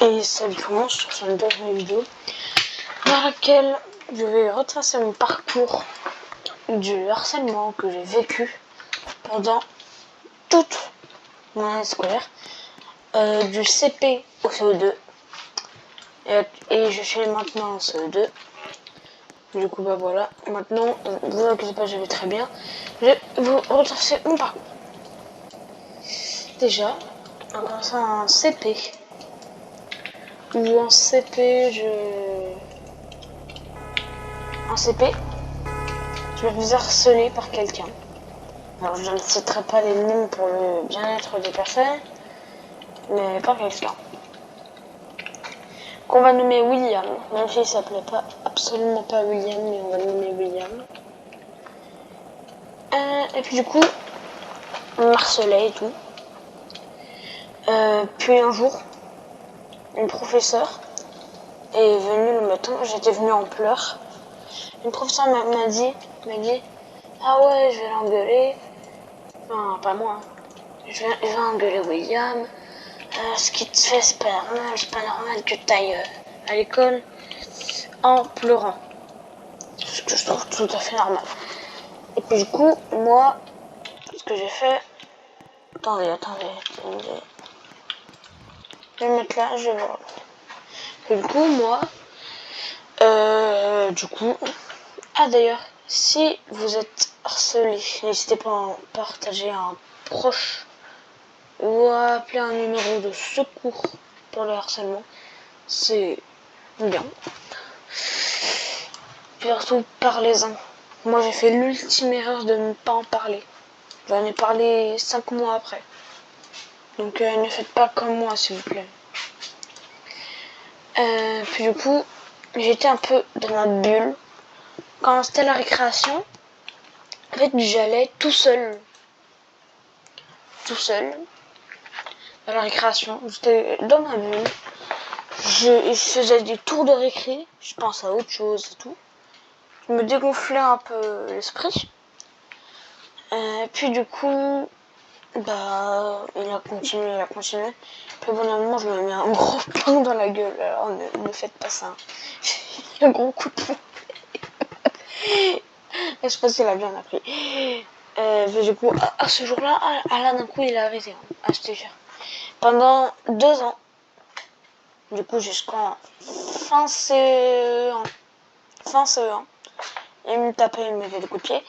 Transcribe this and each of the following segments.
Et salut tout le monde, je sur une nouvelle vidéo dans laquelle je vais retracer mon parcours du harcèlement que j'ai vécu pendant toute mon année scolaire, du CP au CE2, et je suis maintenant en CE2. Du coup bah voilà, maintenant vous inquiétez pas, je vais très bien. Je vais vous retracer mon parcours. Déjà, on commence en CP. Ou en CP, En CP, je me fais harceler par quelqu'un. Alors je ne citerai pas les noms pour le bien-être des personnes, mais par quelqu'un qu'on va nommer William, même s'il s'appelait pas absolument pas William, mais on va le nommer William. Et puis du coup, on harcelait et tout. Puis un jour, une professeure est venue le matin, j'étais venue en pleurs. Une professeure m'a dit, ah ouais, je vais l'engueuler. Non, pas moi. Je vais engueuler William. Ce qui te fait, c'est pas normal que tu ailles à l'école en pleurant. Ce que je trouve tout à fait normal. Et puis du coup, moi, ce que j'ai fait... Attendez. Je vais me mettre là, je vais voir. Et du coup, moi... Ah d'ailleurs, si vous êtes harcelé, n'hésitez pas à en partager à un proche ou à appeler un numéro de secours pour le harcèlement. C'est bien. Puis surtout, parlez-en. Moi, j'ai fait l'ultime erreur de ne pas en parler. J'en ai parlé 5 mois après. Donc, ne faites pas comme moi, s'il vous plaît. Puis du coup, j'étais un peu dans ma bulle. Quand c'était la récréation, en fait, j'allais tout seul, dans la récréation. J'étais dans ma bulle. Je faisais des tours de récré. Je pensais à autre chose et tout. Je me dégonflais un peu l'esprit. Puis du coup, bah, il a continué. Puis au bout d'un moment, je me mets un gros plomb dans la gueule. Alors ne faites pas ça. Un gros coup de poing. Je sais pas s'il a bien appris. Du coup, à ce jour-là, là d'un coup, il a arrêté. Hein, je te jure. Pendant 2 ans. Du coup, jusqu'en fin CE1. Il me tapait, il me mettait des coups de pied.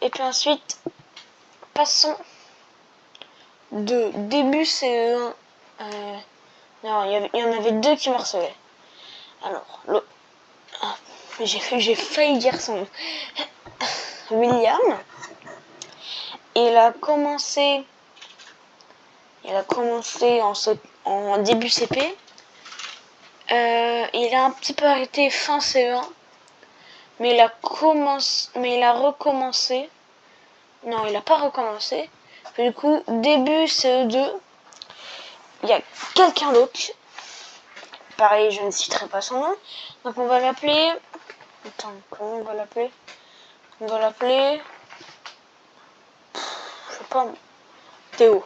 Et puis ensuite, passons de début CE1. Non, il y en avait 2 qui me harcelaient. Alors, j'ai failli dire son nom. William. Il a commencé en début CP. Il a un petit peu arrêté fin CE1. Mais il a recommencé. Non, il a pas recommencé. Puis du coup, début CE2, il y a quelqu'un d'autre. Pareil, je ne citerai pas son nom. Donc on va l'appeler... Attends, comment on va l'appeler? On va l'appeler... Je sais pas... Théo,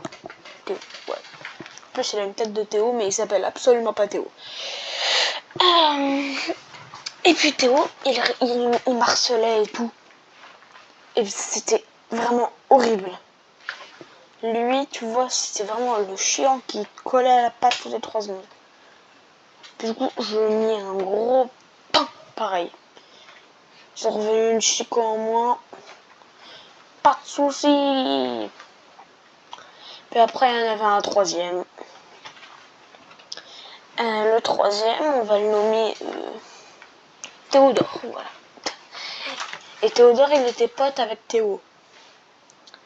ouais. En plus, il a une tête de Théo, mais il s'appelle absolument pas Théo. Et puis Théo, il m'harcelait et tout. Et c'était vraiment horrible. Lui, tu vois, c'était vraiment le chiant qui collait à la patte toutes les 3 secondes. Du coup, je lui ai mis un gros pain, pareil. C'est revenu une chico en moins. Pas de soucis. Puis après, il y en avait un troisième. Le troisième, on va le nommer Théodore, voilà. Et Théodore, il était pote avec Théo.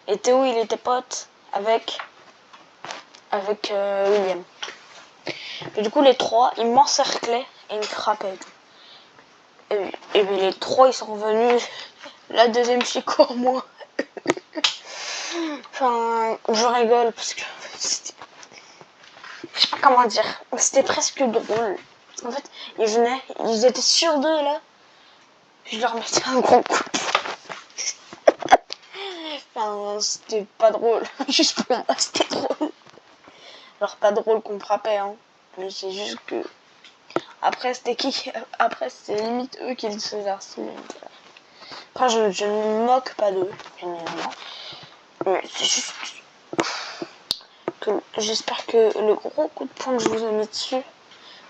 Et Théo, il était pote avec William. Et du coup, les 3, ils m'encerclaient et ils me frappaient. Et les 3, ils sont revenus la deuxième chico en moins. Enfin, je rigole parce que c'était... Je sais pas comment dire. C'était presque drôle. Parce qu'en fait, ils venaient, ils étaient sur 2 là. Je leur mettais un gros coup. Enfin, c'était pas drôle. Juste pour moi, c'était drôle. Alors, pas drôle qu'on me frappait, hein. Mais c'est juste que après c'était limite eux qui se harcelaient. Enfin, je ne me moque pas d'eux, bien évidemment. Mais c'est juste que j'espère que le gros coup de poing que je vous ai mis dessus,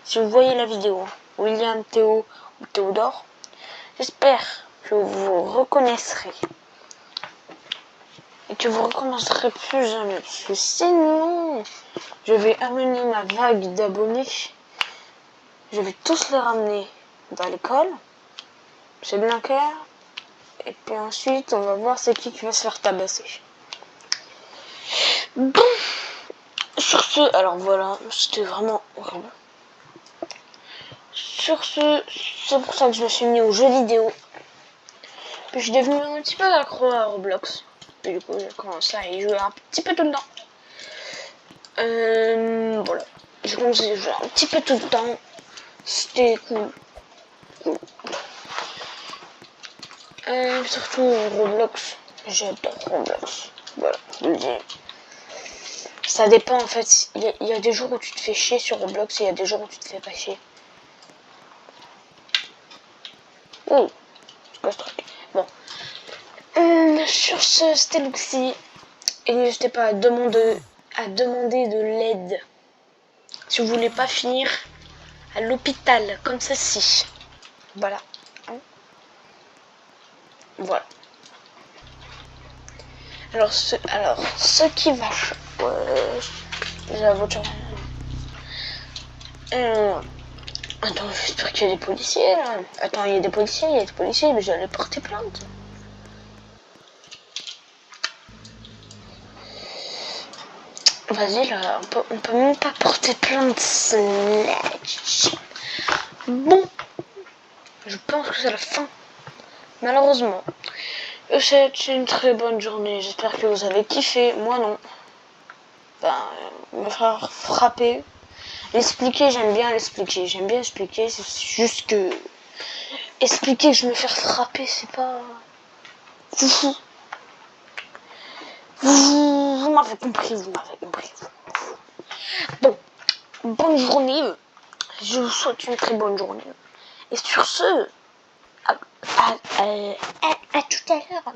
si vous voyez la vidéo, William, Théo ou Théodore, j'espère que vous reconnaîtrez. Et que vous recommencerez plus jamais. Parce que sinon, je vais amener ma vague d'abonnés. Je vais tous les ramener dans l'école. C'est bien clair. Et puis ensuite, on va voir c'est qui va se faire tabasser. Bon. Sur ce, alors voilà, c'était vraiment horrible. Sur ce, c'est pour ça que je me suis mis aux jeux vidéo. Puis je suis devenu un petit peu accro à Roblox. Et du coup, j'ai commencé à y jouer un petit peu tout le temps. Voilà. J'ai commencé à jouer un petit peu tout le temps. C'était cool. Surtout Roblox. J'adore Roblox. Voilà, je le dis. Ça dépend en fait. Il y a des jours où tu te fais chier sur Roblox et il y a des jours où tu te fais pas chier. Oh, c'est quoi ce truc? Bon. Sur ce, c'était Luxi. Et n'hésitez pas à demander de l'aide. Si vous voulez pas finir à l'hôpital comme ceci. Voilà. Voilà. Alors ce qui va... la voiture... attends, j'espère qu'il y a des policiers là. Attends, il y a des policiers, mais j'allais porter plainte. Vas-y là, on peut même pas porter plainte. Bon, je pense que c'est la fin. Malheureusement. C'est une très bonne journée. J'espère que vous avez kiffé. Moi non. Ben, me faire frapper. L'expliquer, j'aime bien l'expliquer. J'aime bien expliquer. C'est juste que expliquer que je me faire frapper, c'est pas. Vous m'avez compris, Bon, bonne journée. Je vous souhaite une très bonne journée. Et sur ce, à tout à l'heure.